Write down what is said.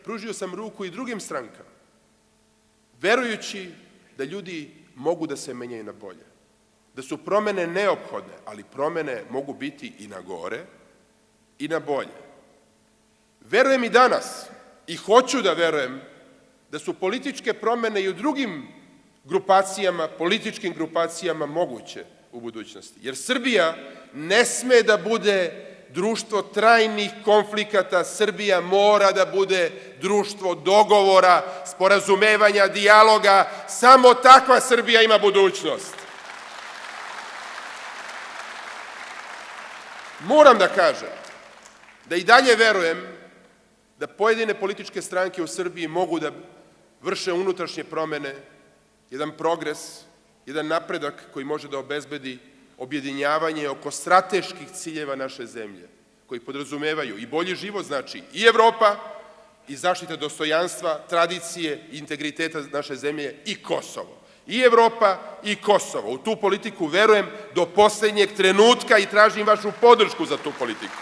pružio sam ruku i drugim strankama, verujući da ljudi mogu da se menjaju na bolje, da su promene neophodne, ali promene mogu biti i na gore i na bolje. Verujem i danas i hoću da verujem da su političke promene i u drugim grupacijama, političkim grupacijama moguće u budućnosti. Jer Srbija ne sme da bude društvo trajnih konflikata, Srbija mora da bude društvo dogovora, sporazumevanja, dijaloga. Samo takva Srbija ima budućnost. Moram da kažem da i dalje verujem da pojedine političke stranke u Srbiji mogu da vrše unutrašnje promene, jedan progres, jedan napredak koji može da obezbedi objedinjavanje oko strateških ciljeva naše zemlje, koji podrazumevaju i bolji život, znači i Evropa, i zaštita dostojanstva, tradicije i integriteta naše zemlje i Kosovo. I Evropa i Kosovo. U tu politiku verujem do poslednjeg trenutka i tražim vašu podršku za tu politiku.